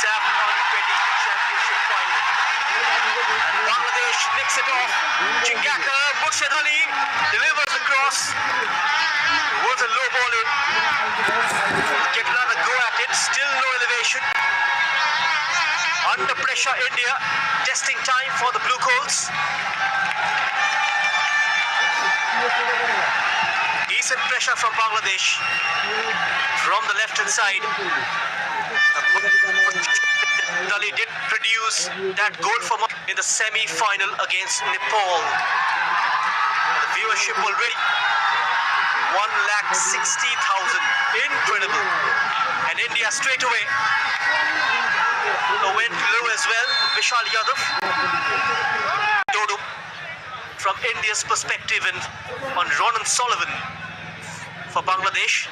SAF Under-20 Championship final. And Bangladesh nicks it off. Chingaka, Murshid Ali delivers the cross. It was a low ball in. Get another go at it. Still no elevation. Under pressure, India. Testing time for the Blue Coats. Decent pressure from Bangladesh. From the left-hand side. Ali did produce that goal for in the semi-final against Nepal. The viewership already 1,60,000. Incredible. And India straight away went low as well. Vishal Yadav. Dodo from India's perspective and on Ronan Sullivan for Bangladesh.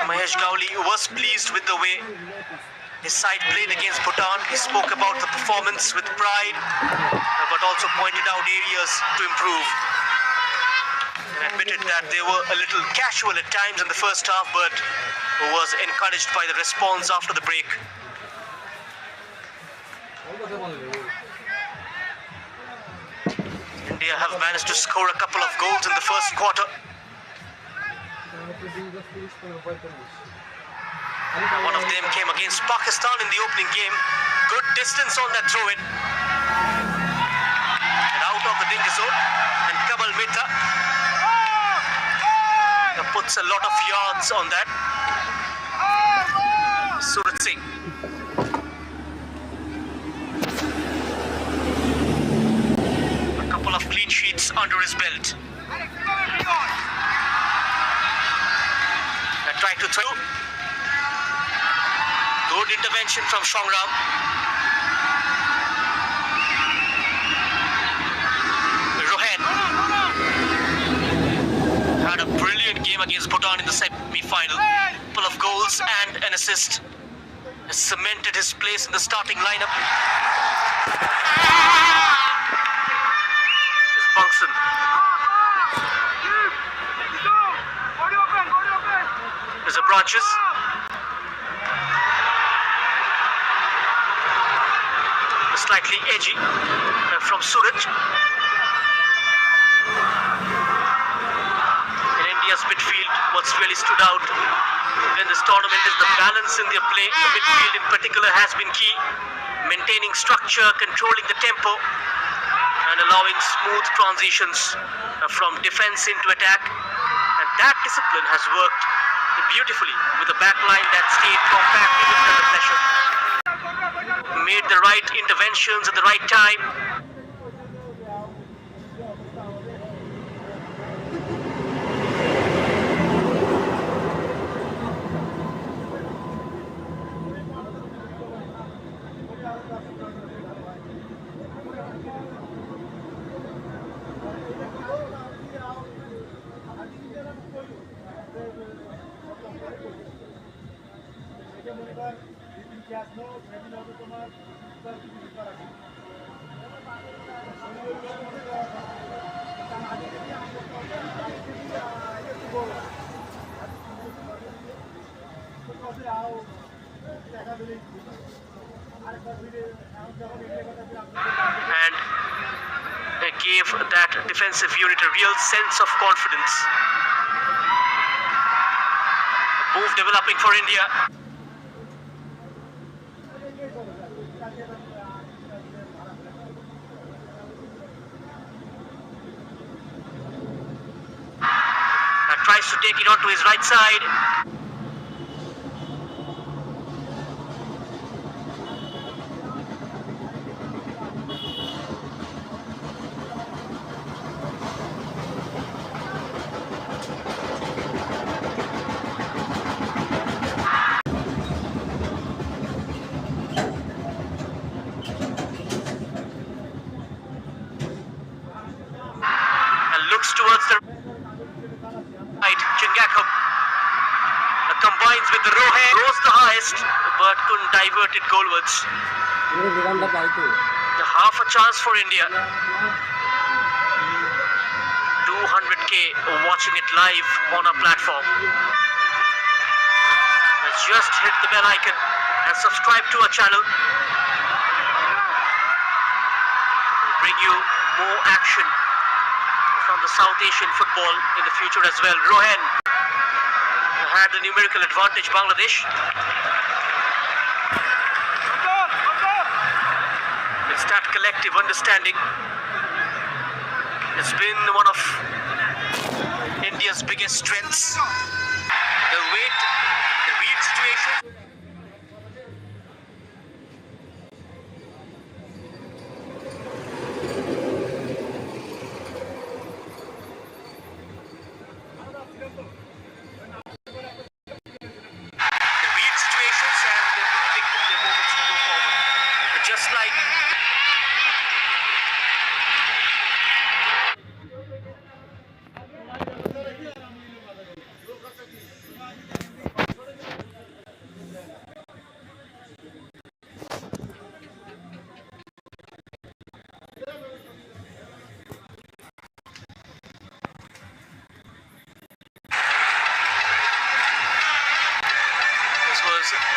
Mahesh Gowli was pleased with the way his side played against Bhutan. He spoke about the performance with pride, but also pointed out areas to improve. And admitted that they were a little casual at times in the first half, but was encouraged by the response after the break. India have managed to score a couple of goals in the first quarter. One of them came against Pakistan in the opening game. Good distance on that throw-in. And out of the danger zone. And Kamal Mehta puts a lot of yards on that. Surat Singh. A couple of clean sheets under his belt. Trying to throw. Good intervention from Shongram. Rohan had a brilliant game against Bhutan in the semi-final. Couple of goals and an assist. Has cemented his place in the starting lineup. Is Bungson. There's a branches. Slightly edgy from Suraj. In India's midfield, what's really stood out in this tournament is the balance in their play. The midfield in particular has been key. Maintaining structure, controlling the tempo, and allowing smooth transitions from defense into attack. And that discipline has worked beautifully with a backline that stayed compact even under pressure. Made the right interventions at the right time. And gave that defensive unit a real sense of confidence. A move developing for India. Tries to take it onto his right side. And looks towards the Chingakam combines with the Rohan, rose the highest, but couldn't divert it goalwards. The half a chance for India. 200k watching it live on our platform. Just hit the bell icon and subscribe to our channel. We'll bring you more action from the South Asian football in the future as well. Rohan had the numerical advantage, Bangladesh. It's that collective understanding. It's been one of India's biggest strengths. The weight, the read situation.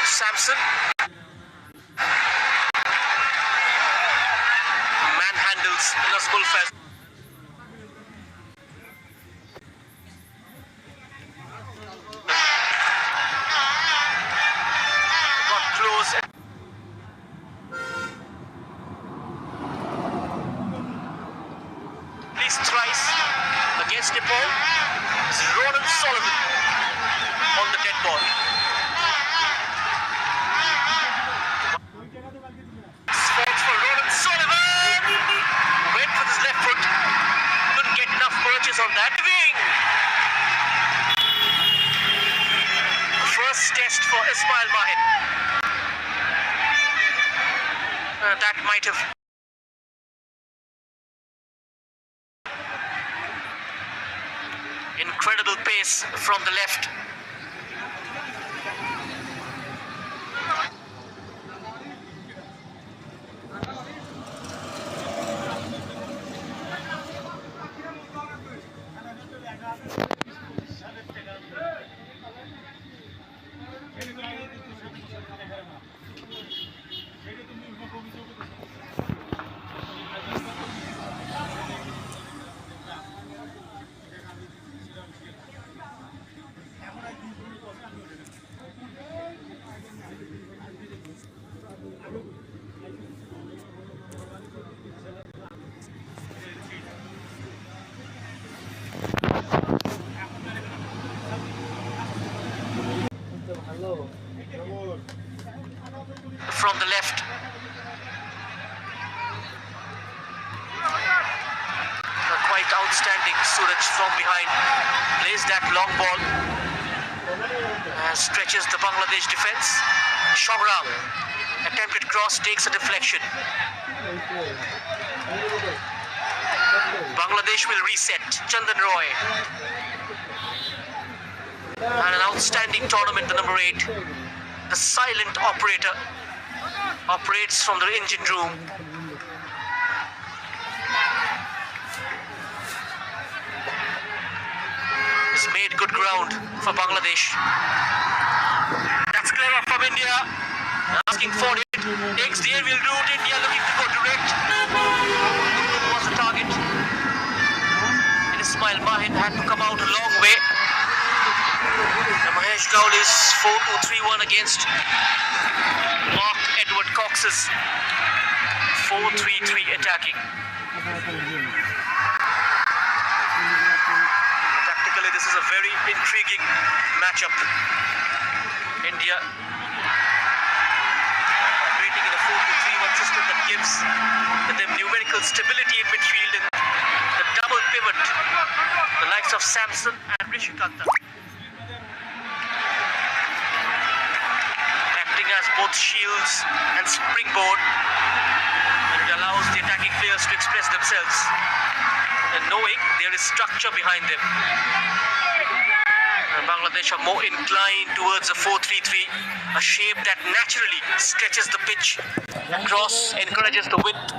Samson manhandles Nazmul Faz. Got close. These thrice against Nepal. This is Ronald Sullivan on the dead ball. On that wing. First test for Ismail Mahin. That might have incredible pace from the left. From the left. Quite outstanding. Suraj from behind plays that long ball. Stretches the Bangladesh defense. Shogram, attempted cross, takes a deflection. Bangladesh will reset. Chandan Roy. And an outstanding tournament, the number 8. The silent operator operates from the engine room. It's made good ground for Bangladesh. That's clever from India. Asking for it. Takes the aerial route. India looking to go direct. Was the target. And Ismail Mahin had to come out a long way. Mahesh Gaul is 4-2-3-1 against Mark Edward Cox's 4-3-3 attacking. Tactically, this is a very intriguing matchup. India operating in a 4-2-3-1 system that gives them numerical stability in midfield and the double pivot, the likes of Samson and Rishikanta. As both shields and springboard, and it allows the attacking players to express themselves and knowing there is structure behind them. And Bangladesh are more inclined towards a 4-3-3, a shape that naturally stretches the pitch across, encourages the width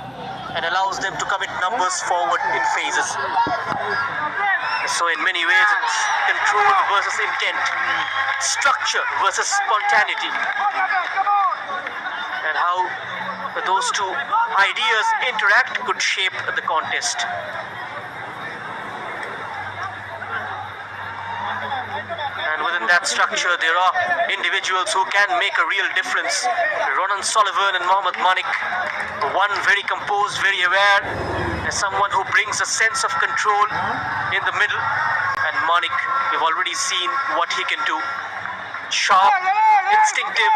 and allows them to commit numbers forward in phases. So in many ways it's control versus intent, structure versus spontaneity, and how those two ideas interact could shape the contest. And within that structure, there are individuals who can make a real difference. Ronan Sullivan and Mohammad Manik, one very composed, very aware, and someone who brings a sense of control in the middle. And Manik, we've already seen what he can do. Sharp, instinctive,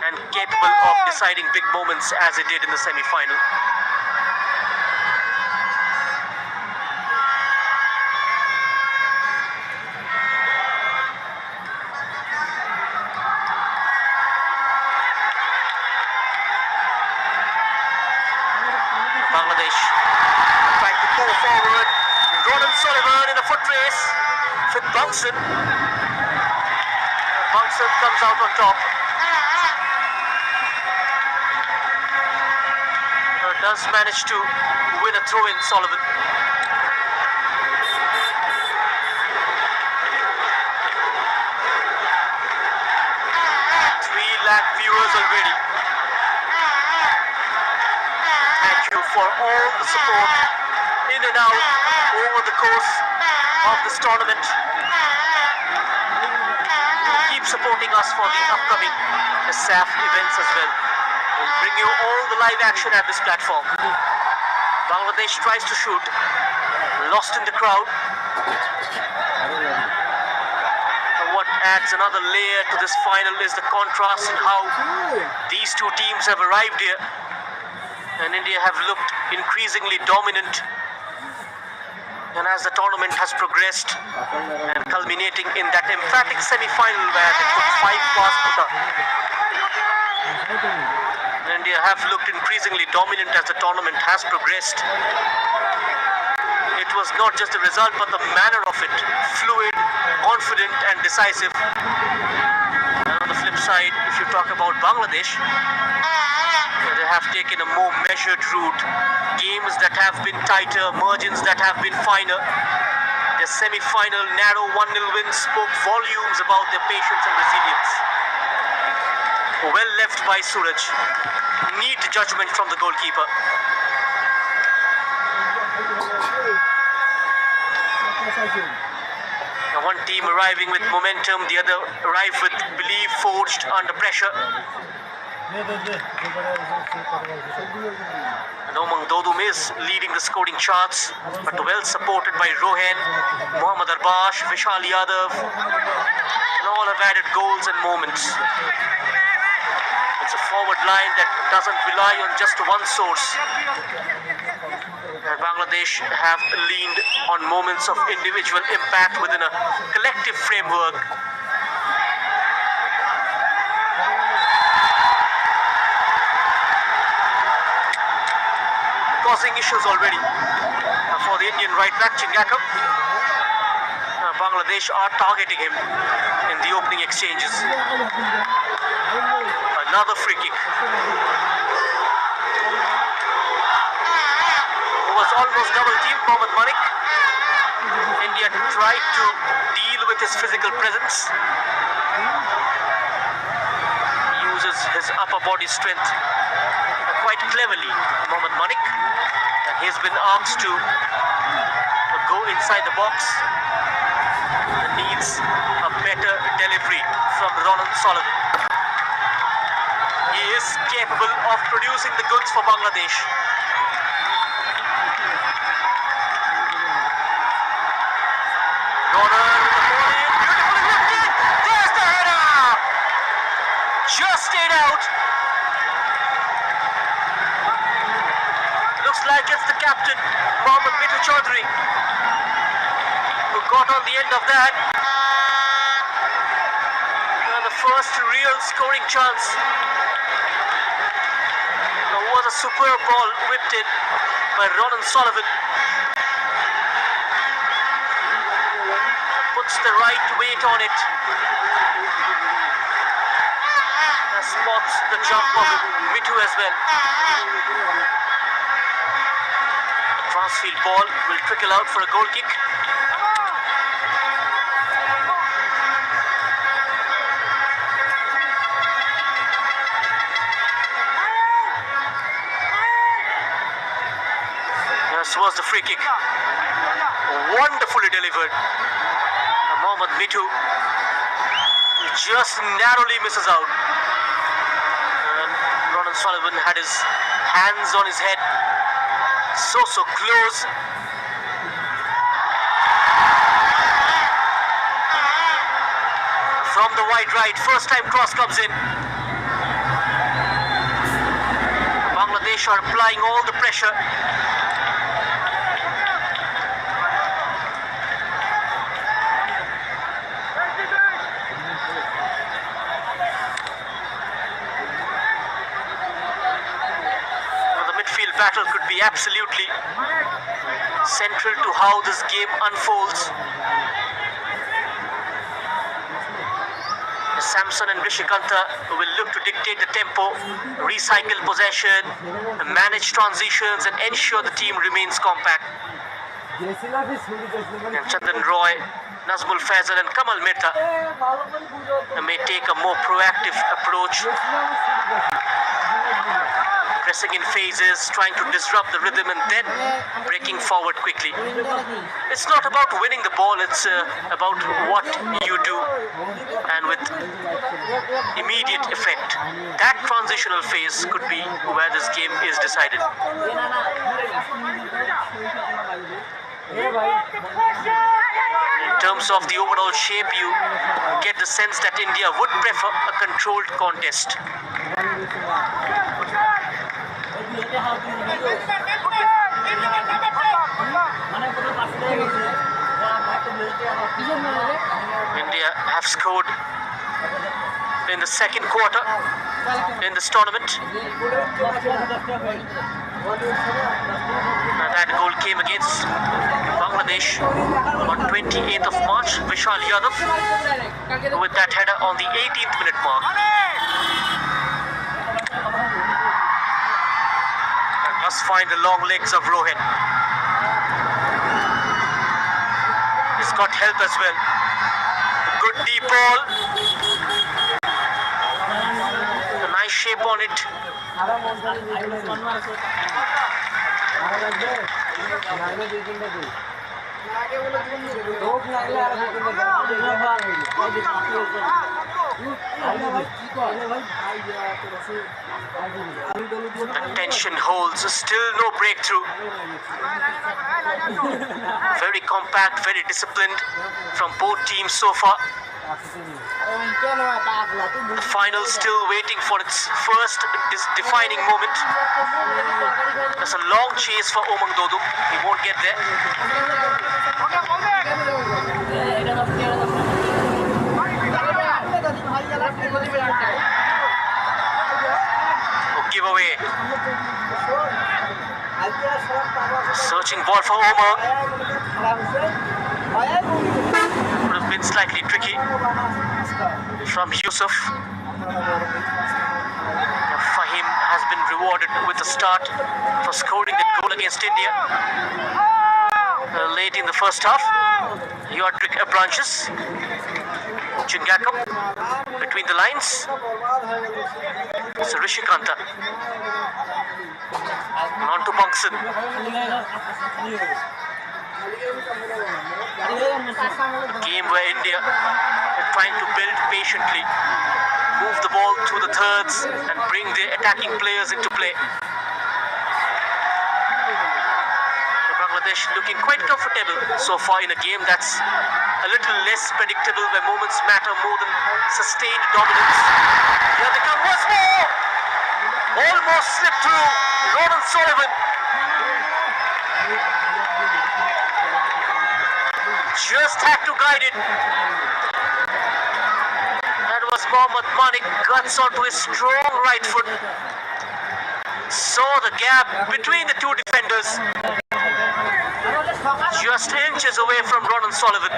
and capable of deciding big moments as he did in the semi-final. Bangladesh trying to pull forward. Ronan Sullivan in a foot race with Bunsen. Bunsen comes out on top. Does manage to win a throw in, Sullivan. 3 lakh viewers already. Thank you for all the support in and out over the course of this tournament. Keep supporting us for the upcoming SAF events as well. We'll bring you all the live action at this platform. Bangladesh tries to shoot, lost in the crowd. What adds another layer to this final is the contrast in how these two teams have arrived here. And India have looked increasingly dominant. And as the tournament has progressed and culminating in that emphatic semi-final where they put 5 past Bhutan, India have looked increasingly dominant as the tournament has progressed. It was not just the result but the manner of it, fluid, confident and decisive. And on the flip side, if you talk about Bangladesh, they have taken a more measured route. Games that have been tighter, margins that have been finer. Their semi-final narrow 1-0 win spoke volumes about their patience and resilience. Well left by Suraj. Neat judgment from the goalkeeper. Now one team arriving with momentum, the other arrived with belief forged under pressure. And Umang Dodum is leading the scoring charts, but well supported by Rohan, Mohammad Arbash, Vishal Yadav, and all have added goals and moments. It's a forward line that doesn't rely on just one source. Bangladesh have leaned on moments of individual impact within a collective framework. Causing issues already for the Indian right back Chingakam. Bangladesh are targeting him in the opening exchanges. Another free kick. It was almost double teamed, Mohammad Manik. India tried to deal with his physical presence. He uses his upper body strength quite cleverly, Mohammad Manik. And he's been asked to go inside the box and needs a better delivery from Ronan Sullivan. He is capable of producing the goods for Bangladesh. Ronan with the ball in, beautifully lifted. There's the header! Just stayed out. Looks like it's the captain, Mohammad Mitu Chaudhary, who got on the end of that. The first real scoring chance. Now was a superb ball whipped in by Ronan Sullivan. Puts the right weight on it. Spots the jump of Mitu as well. The transfield ball will trickle out for a goal kick. was the free kick. Wonderfully delivered. Mohammad Mitu just narrowly misses out. Ronan Sullivan had his hands on his head. So close. From the wide right, first time cross comes in. Bangladesh are applying all the pressure. Battle could be absolutely central to how this game unfolds. Samson and Rishikanta will look to dictate the tempo, recycle possession, manage transitions and ensure the team remains compact. And Chandan Roy, Nazmul Faisal and Kamal Mehta may take a more proactive approach, pressing in phases, trying to disrupt the rhythm and then breaking forward quickly. It's not about winning the ball, it's about what you do and with immediate effect. That transitional phase could be where this game is decided. In terms of the overall shape, you get the sense that India would prefer a controlled contest. India have scored in the second quarter in this tournament. That goal came against Bangladesh on 28th of March. Vishal Yadav with that header on the 18th minute mark. And must find the long legs of Rohin. He's got help as well. Good deep ball. A nice shape on it. The tension holds, still no breakthrough. Very compact, very disciplined from both teams so far. The final still waiting for its first defining moment. There's a long chase for Omang Dodum. He won't get there. Give away. Searching ball for Omar. Would have been slightly tricky from Yusuf. Fahim has been rewarded with a start for scoring that goal against India late in the first half. Yodrick branches. Chingakam between the lines. So Rishikanta on to Bangsan. A game where India are trying to build patiently, move the ball through the thirds and bring their attacking players into play. Bangladesh looking quite comfortable so far in a game that's a little less predictable, where moments matter more than sustained dominance. Here they come once more. Almost slipped through. Ronan Sullivan just had to guide it. That was Mohammad Manik, guts onto his strong right foot. Saw the gap between the two defenders. Just inches away from Ronan Sullivan.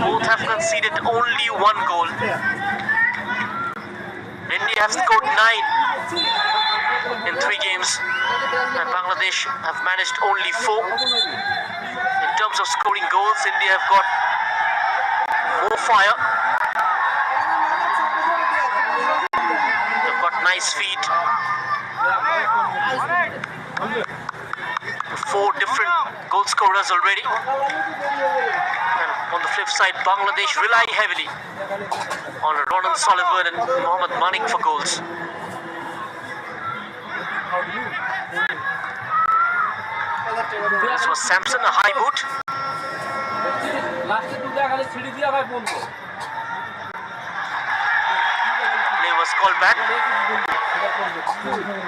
Both have conceded only one goal. India have scored 9 in 3 games, and Bangladesh have managed only 4. In terms of scoring goals, India have got more fire. They've got nice feet. Four different goal scorers already. And on the flip side, Bangladesh rely heavily on Ronan Sullivan and Mohammad Manik for goals. This was Samson, a high boot. Play was called back.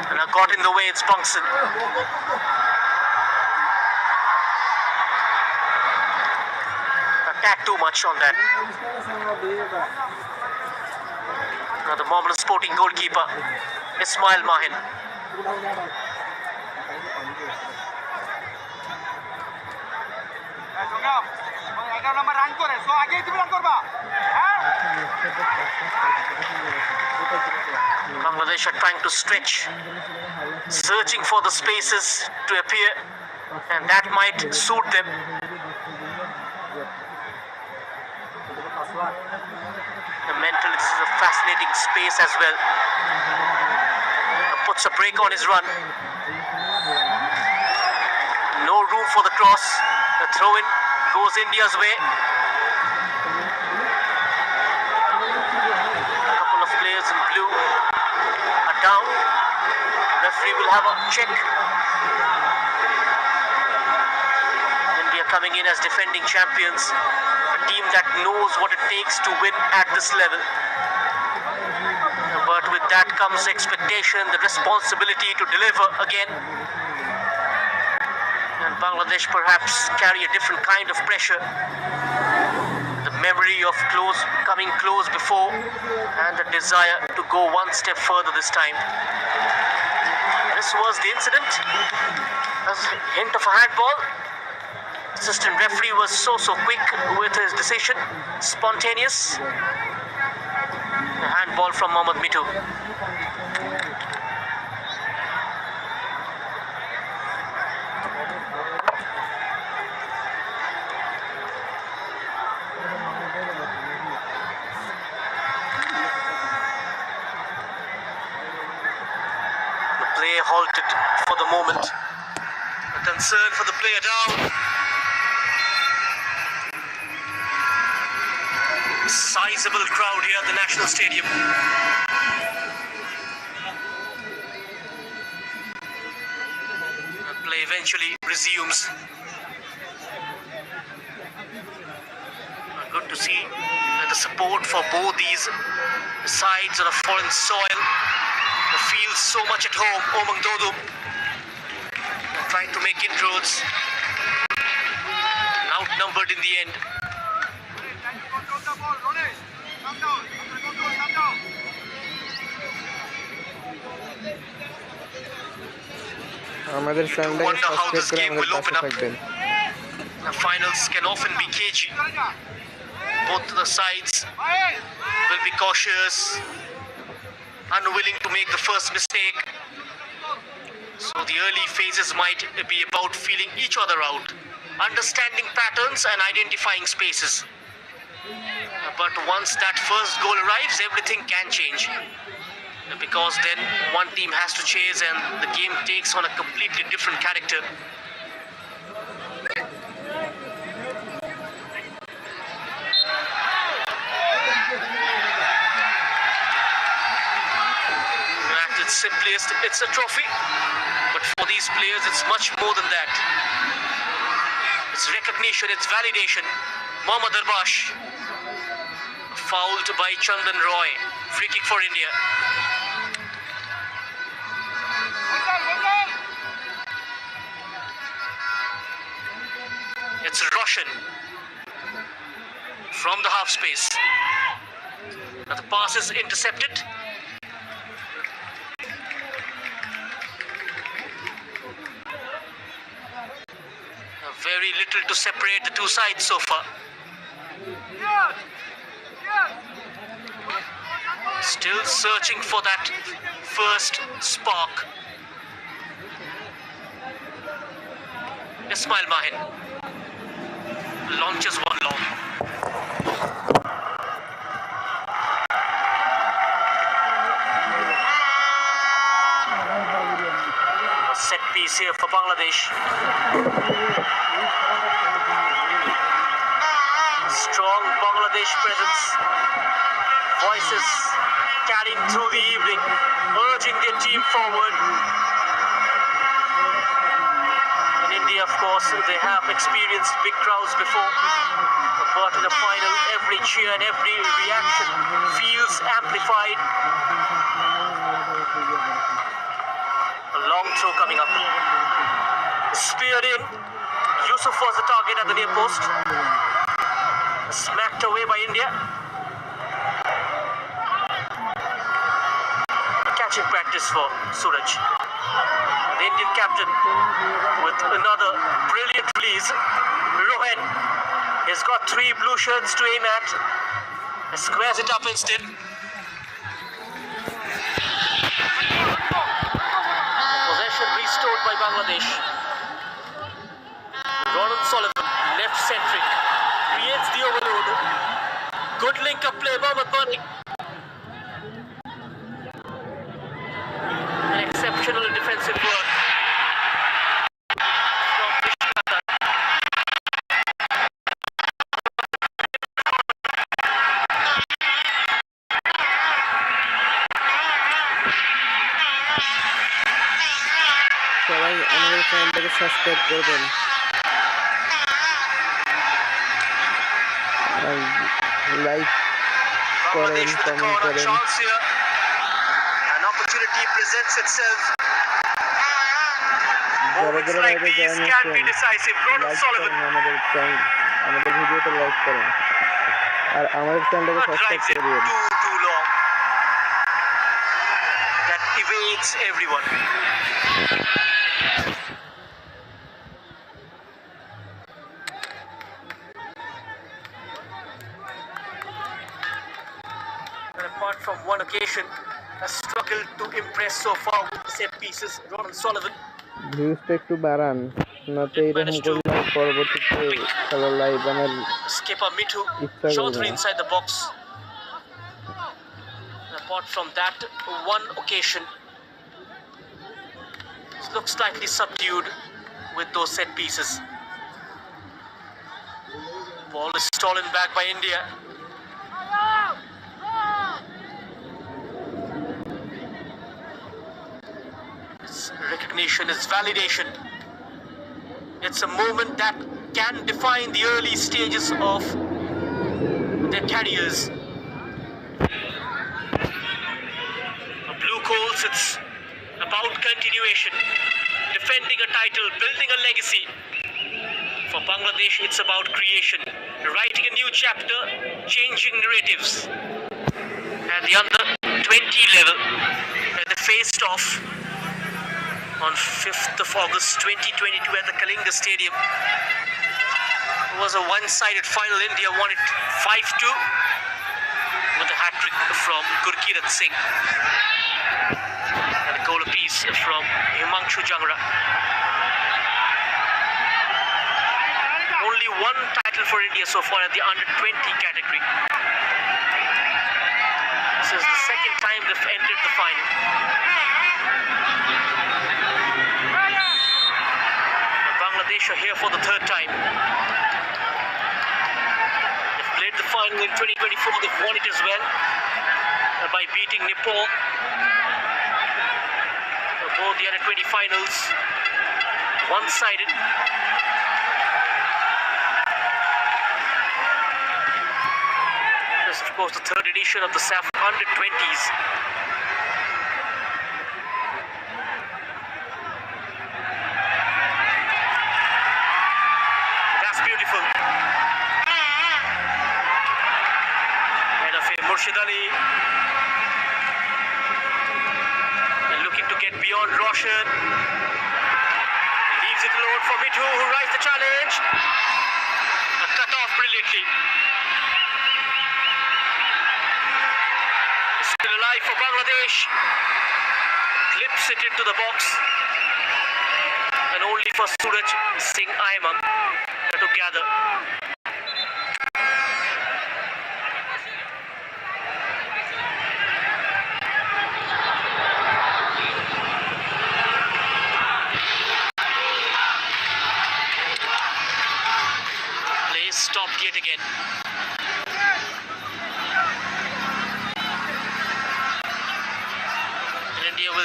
And got in the way, it's Bongson. Attack too much on that. Now the Mohammedan Sporting goalkeeper, Ismail Mahin. Bangladesh are trying to stretch, searching for the spaces to appear, and that might suit them. The mental is a fascinating space as well. Puts a break on his run. No room for the cross. The throw-in goes India's way. A couple of players in blue are down. Referee will have a check. India coming in as defending champions. A team that knows what it takes to win at this level. But with that comes expectation, the responsibility to deliver again. And Bangladesh perhaps carry a different kind of pressure. The memory of coming close before, and the desire to go one step further this time. This was the incident. A hint of a handball. Assistant referee was so quick with his decision. Spontaneous. A handball from Mohammad Mitu. Halted for the moment. A concern for the player down. Sizable crowd here at the National Stadium. The play eventually resumes. Good to see the support for both these sides on a foreign soil. Feels so much at home. Omang Dodo trying to make inroads, outnumbered in the end. Wonder how this game will open up. The finals can often be cagey. Both the sides will be cautious, unwilling to make the first mistake. So the early phases might be about feeling each other out, understanding patterns and identifying spaces. But once that first goal arrives, everything can change. Because then one team has to chase and the game takes on a completely different character. Simplest, it's a trophy, but for these players it's much more than that. It's recognition, it's validation. Mohammad Arbash, fouled by Chandan Roy. Free kick for India. It's Roshan from the half space. Now the pass is intercepted. Very little to separate the two sides so far. Still searching for that first spark. Ismail Mahin launches one long. piece here for Bangladesh. Strong Bangladesh presence. Voices carrying through the evening, urging their team forward. In India, of course, they have experienced big crowds before, but in the final, every cheer and every reaction feels amplified. A long throw coming up. Speared in. Yusuf was the target at the near post. Smacked away by India. Catching practice for Suraj. The Indian captain with another brilliant release. Rohan has got 3 blue shirts to aim at. Squares it up instead. Possession restored by Bangladesh. Ronald Sullivan, left centric, creates the overload. Good link up play, Mohammad Mani. An exceptional defensive work. সবাই আমাদের চ্যানেলটাকে subscribe করবেন আর like করেন, comment করেন। An opportunity presents itself. যারা যারা বাইরে join হচ্ছেন লাইক করেন, আমাদের ভিডিওটা লাইক করেন আর আমাদের চ্যানেলটাকে সাবস্ক্রাইব করে দিন। Too long. That evades everyone. And apart from one occasion, has struggled to impress so far with the set pieces. Ronald Sullivan ভিউজটা একটু বাড়ান, নয়তো এইরকম করলে পরবর্তীতে খেলার লাইভ বানার skipper Mithu ইচ্ছা shot করবে। inside the box. And apart from that one occasion, it looks slightly subdued with those set pieces. Ball is stolen back by India. It's recognition, it's validation. It's a moment that can define the early stages of their careers. A blue coals, it's about continuation, defending a title, building a legacy. For Bangladesh, it's about creation, writing a new chapter, changing narratives. At the under 20 level, they faced off on 5th of August 2022 at the Kalinga Stadium. It was a one-sided final. India won it 5-2 with a hat-trick from Gurkirat Singh and a goal apiece from Himanshu Jangra. Only one title for India so far at the under-20 category. This is the second time they've entered the final. Bangladesh are here for the 3rd time. They've played the final in 2024. They've won it as well by beating Nepal. Both the under 20 finals one-sided. This is, of course, the 3rd edition of the SAF under 20s. Beautiful. And a Murshid Ali. And looking to get beyond Roshan. Leaves it alone for Mithu, who rides the challenge. And cut off brilliantly. Still alive for Bangladesh. Clips it into the box. And only for Suraj Singh Ayman to gather.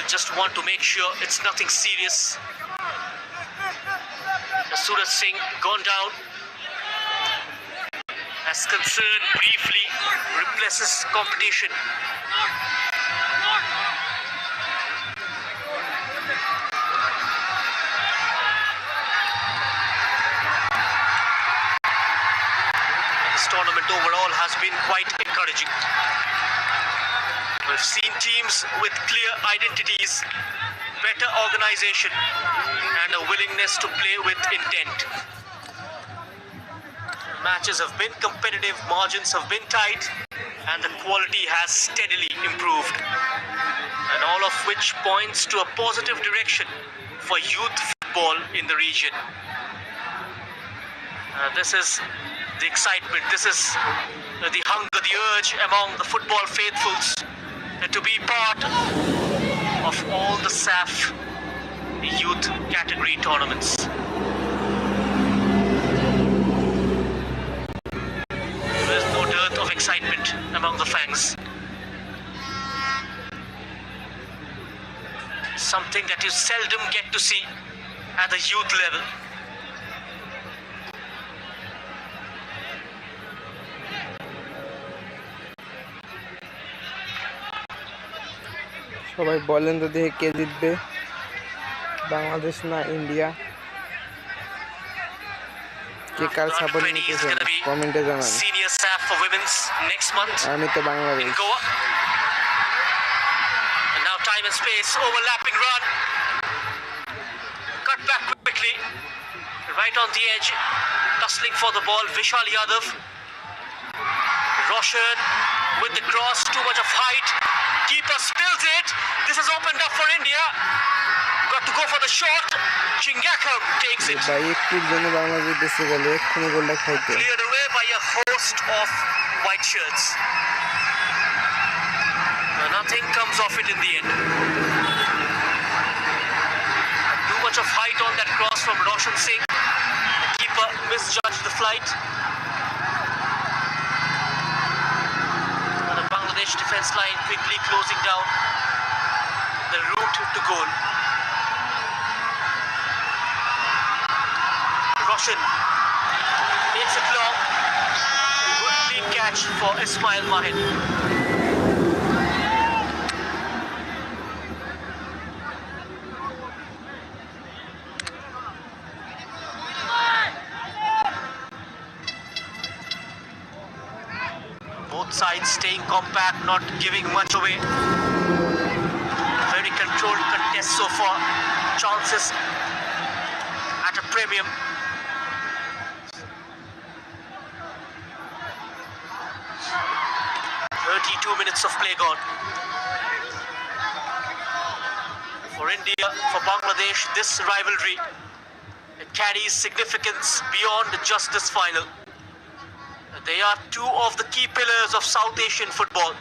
just want to make sure it's nothing serious. Suraj Singh gone down. As concerned briefly, replaces competition. This tournament overall has been quite encouraging. We've seen teams with clear identities, better organization, and a willingness to play with intent. Matches have been competitive, margins have been tight, and the quality has steadily improved. And all of which points to a positive direction for youth football in the region. This is the excitement, this is the hunger, the urge among the football faithfuls to be part of all the SAF youth category tournaments. There is no dearth of excitement among the fans. Something that you seldom get to see at the youth level. সবাই বলেন তো দেখে কে জিতবে, বাংলাদেশ না India? কে কার support নিতেছেন কমেন্টে জানান। Senior SAF for women's next month. আমি তো Bangladesh. In Goa. And now time and space, overlapping run. Cut back quickly. Right on the edge, tussling for the ball, Vishal Yadav. Roshan with the cross, too much of height. Keeper spills it. This has opened up for India. Got to go for the shot. Chingakam takes it. ভাই একটুর জন্য বাংলাদেশ দেশে গেল, এক্ষুনি গোলটা খাইতো। Cleared away by a host of white shirts. Nothing comes of it in the end. Too much of height on that cross from Roshan Singh. The keeper misjudged the flight. And the Bangladesh defense line quickly closing down the route to goal. Roshan makes it long. Good clean catch for Ismail Mahin. Both sides staying compact, not giving much away. Very controlled contest so far. Chances at a premium. Minutes of play gone. For India, for Bangladesh, this rivalry, it carries significance beyond just this final. They are two of the key pillars of South Asian football,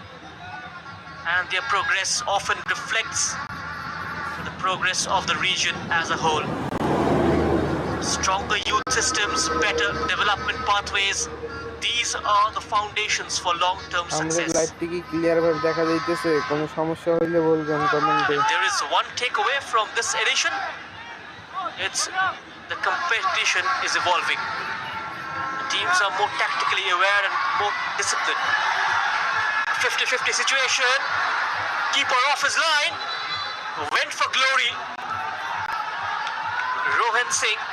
and their progress often reflects the progress of the region as a whole. Stronger youth systems, better development pathways, these are the foundations for long-term success. আমাদের লাইভটি কি clear ভাবে দেখা যাইতেছে? কোনো সমস্যা হইলে বলবেন কমেন্টে। There is one takeaway from this edition. It's the competition is evolving. The teams are more tactically aware and more disciplined. 50-50 situation. Keeper off his line. Went for glory. Rohan Singh.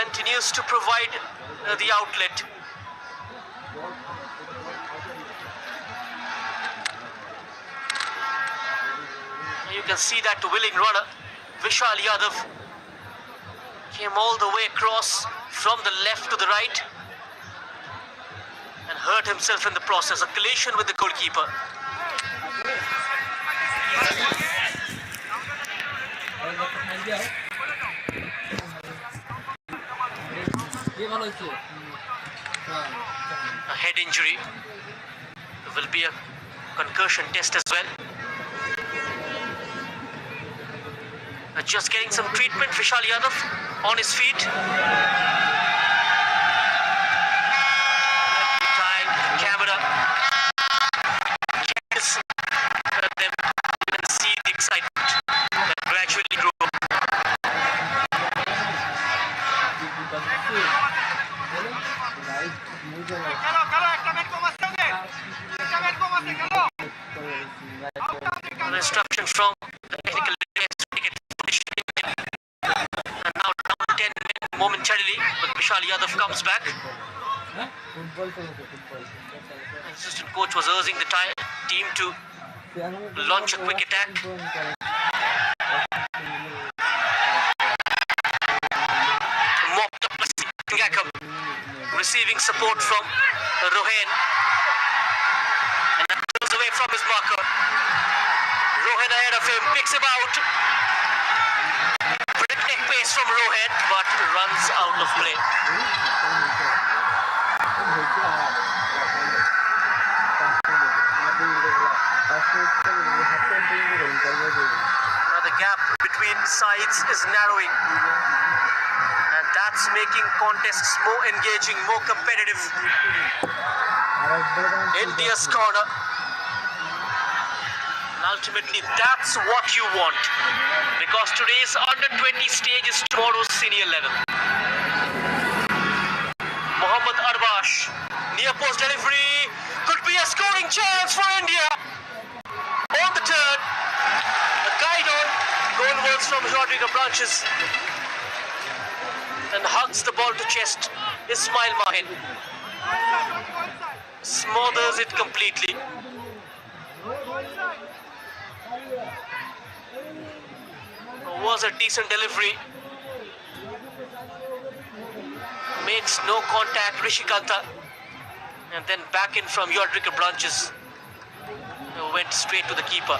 Continues to provide the outlet. You can see that willing runner, Vishal Yadav, came all the way across from the left to the right and hurt himself in the process. A collision with the goalkeeper. A head injury. There will be a concussion test as well. Just getting some treatment. Vishal Yadav on his feet. An instruction from the technical director. And now down 10 momentarily, but Vishal Yadav comes back. The assistant coach was urging the team to launch a quick attack. Mopped up by Singakam, receiving support from Rohan. And now goes away from his marker. Rohan ahead of him, picks him out. Breakneck pace from Rohan, but runs out of play. Now the gap between sides is narrowing, and that's making contests more engaging, more competitive. India's corner. And ultimately, that's what you want, because today's under-20 stage is tomorrow's senior level. Mohammad Arbash, near post delivery, could be a scoring chance for India. On the turn, a guide on, goalwards from Rodrigo Branches, and hugs the ball to chest. Ismail Mahin smothers it completely. Was a decent delivery. Makes no contact, Rishikanta. And then back in from Rodrigo Branches. Went straight to the keeper.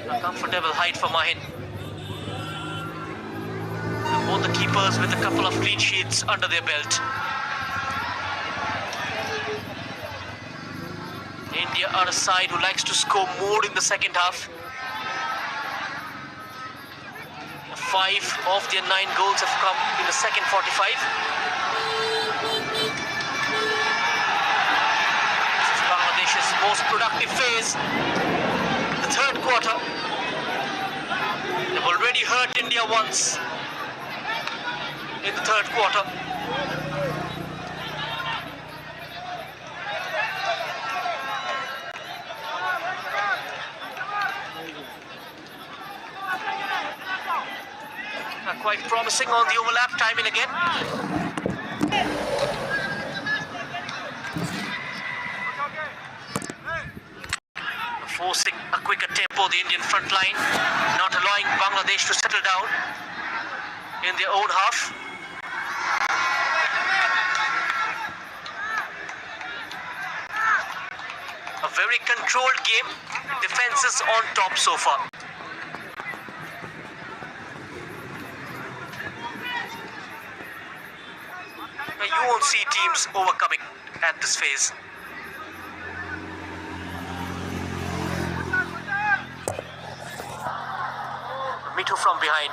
A comfortable height for Mahin. And both the keepers with a couple of clean sheets under their belt. India are a side who likes to score more in the second half. 5 of their 9 goals have come in the second 45. This is Bangladesh's most productive phase. The third quarter. They've already hurt India once in the third quarter. Quite promising on the overlap, timing again. Forcing a quicker tempo, the Indian front line, not allowing Bangladesh to settle down in their own half. A very controlled game, defenses on top so far. You won't see teams overcoming at this phase. Mithu from behind.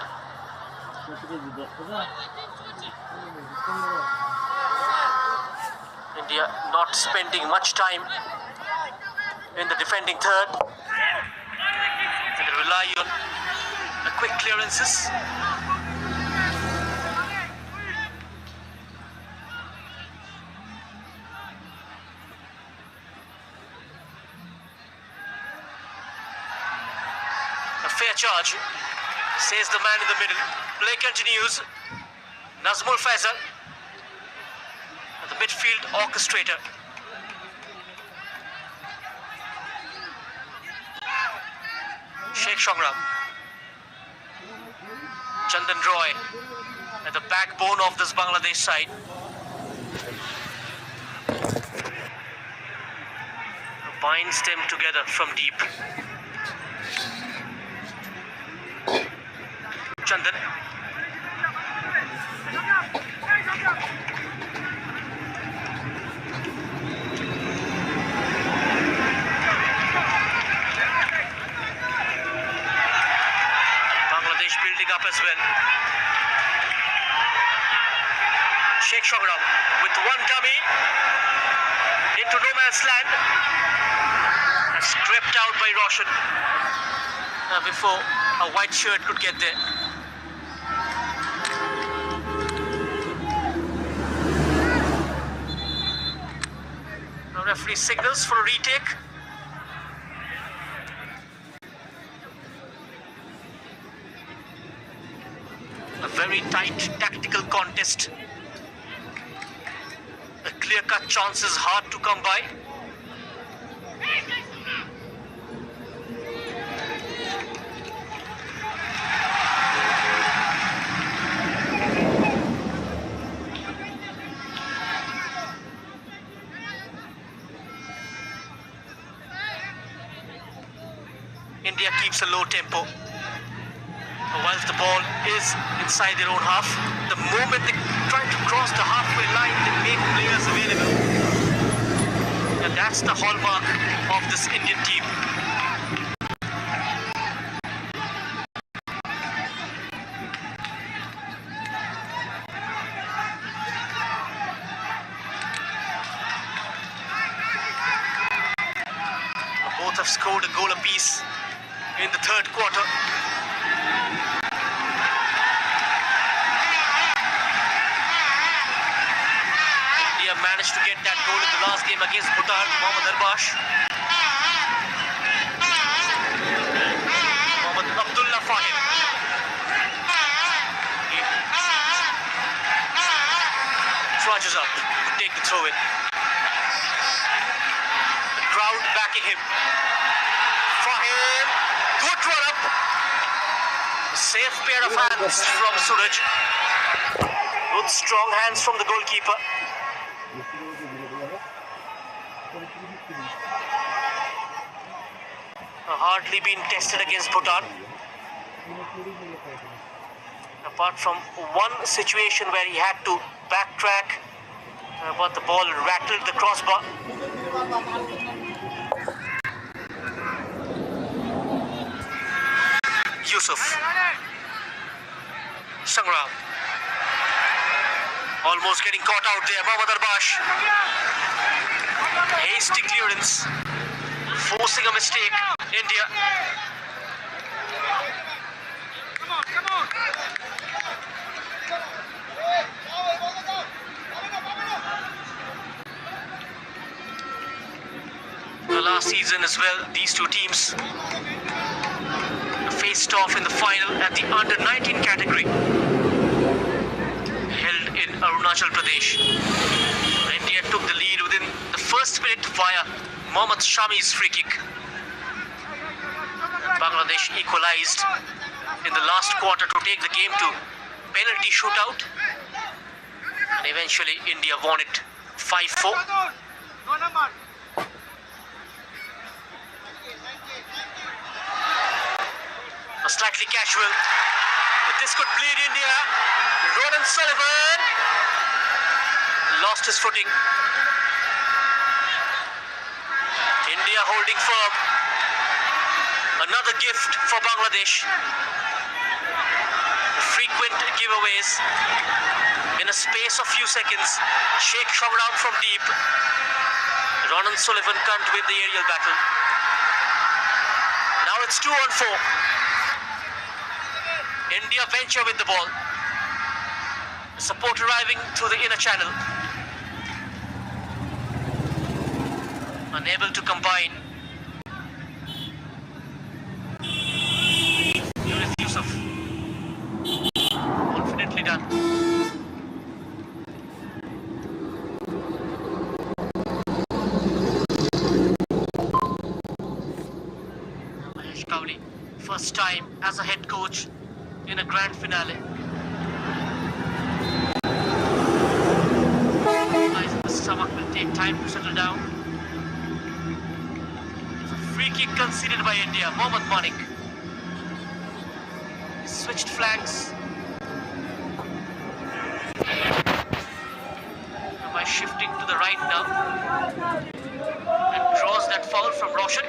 India not spending much time in the defending third. They rely on the quick clearances. Fair charge, says the man in the middle. Play continues. Nazmul Faisal, the midfield orchestrator. Sheikh Shongram. Chandan Roy, at the backbone of this Bangladesh side. Binds them together from deep. Chandan. Bangladesh building up as well. Sheikh Shongram with one dummy into no man's land. Scraped out by Roshan before a white shirt could get there. Referee signals for a retake. A very tight tactical contest. The clear-cut chance is hard to come by. India keeps a low tempo. Whilst the ball is inside their own half, the moment they try to cross the halfway line, they make players available. And that's the hallmark of this Indian team. Both have scored a goal apiece in the third quarter. India managed to get that goal in the last game against Bhutan. Mohammad Arbash. Mohammad Abdullah Fahim. He trudges up to take the throw in. The crowd backing him. Fahim. Good run up. Safe pair of hands from Suraj. Good strong hands from the goalkeeper. Hardly been tested against Bhutan. Apart from one situation where he had to backtrack, but the ball rattled the crossbar. Yusuf. Sangram. Almost getting caught out there. Mohammad Arbash. Hasty clearance. Forcing a mistake. India. Come on. The last season as well, these two teams faced off in the final at the under-19 category, held in Arunachal Pradesh. India took the lead within the first minute via Mohammad Shami's free kick. Bangladesh equalized in the last quarter to take the game to penalty shootout, and eventually India won it 5-4. Slightly casual, but this could bleed India. Ronan Sullivan lost his footing. India holding firm. Another gift for Bangladesh. Frequent giveaways. In a space of few seconds, Sheikh Shongram from deep. Ronan Sullivan can't win the aerial battle. Now it's 2-on-4. India venture with the ball. Support arriving through the inner channel. Unable to combine. Here is Yusuf. Confidently done. Mahesh Kavli, first time as a head coach in a grand finale. Guys, the stomach will take time to settle down. It's a free kick conceded by India. Mohammad Manik switched flanks by shifting to the right now and draws that foul from Roshan.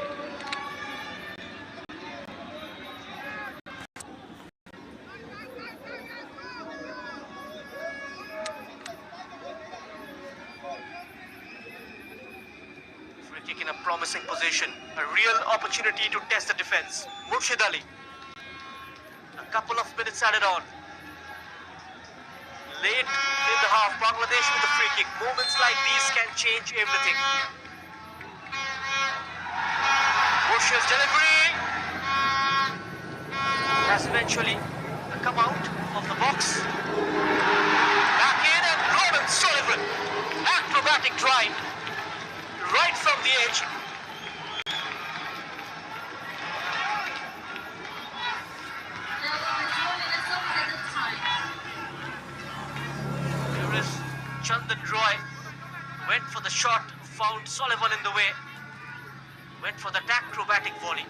Kick in a promising position, a real opportunity to test the defense. Murshid Ali, a couple of minutes added on. Late in the half, Bangladesh with the free kick. Moments like these can change everything. Bush's delivery has eventually come out of the box. Back in and Roman Sullivan. Acrobatic drive right from the edge. Here is Chandan Roy. Went for the shot, found Sullivan in the way. Went for that acrobatic volley.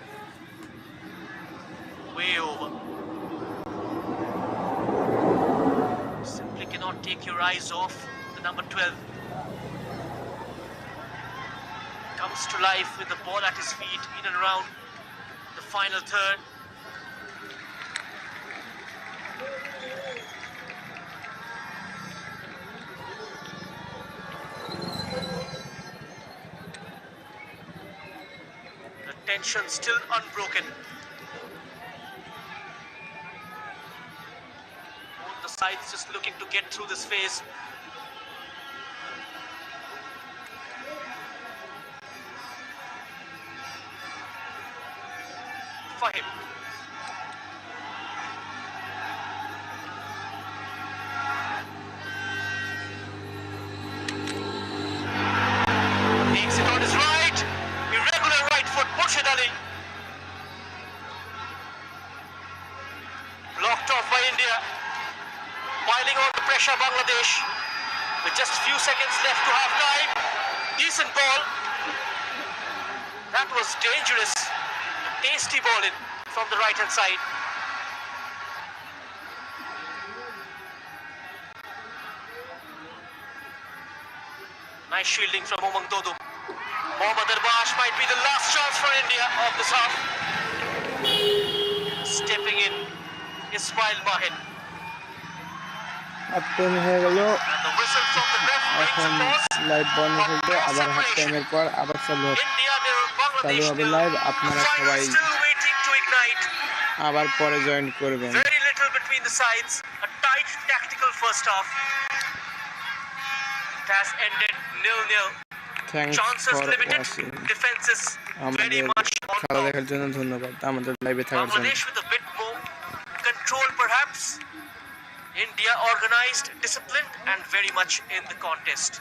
Way over. Simply cannot take your eyes off the number 12. Comes to life with the ball at his feet in and around the final third. The tension still unbroken. Both the sides just looking to get through this phase. For him. Takes it on his right. Irregular right foot. Murshid Ali. Blocked off by India. Piling on the pressure, Bangladesh. With just a few seconds left to half time. Decent ball. That was dangerous. Tasty ball in from the right hand side. Nice shielding from Umang Dodo. Mohammad Arbash might be the last chance for India of this half. Stepping in, Ismail Mahin. Half time হয়ে গেল, And the whistle from the ref brings এখন a pause. Live বন্ধ হইলো, আবার half টাইমের পর আবার চালু হবে লাইভ। আপনারা সবাই Still waiting to ignite. আবার পরে জয়েন করবেন। Very little between the sides. A tight tactical first half. It has ended 0-0. Thanks Chances for limited. Watching. Defenses very আমাদের much on খেলা top. দেখার জন্য ধন্যবাদ, আমাদের লাইভে থাকার জন্য। Bangladesh with a bit more control perhaps. India organized, disciplined and very much in the contest.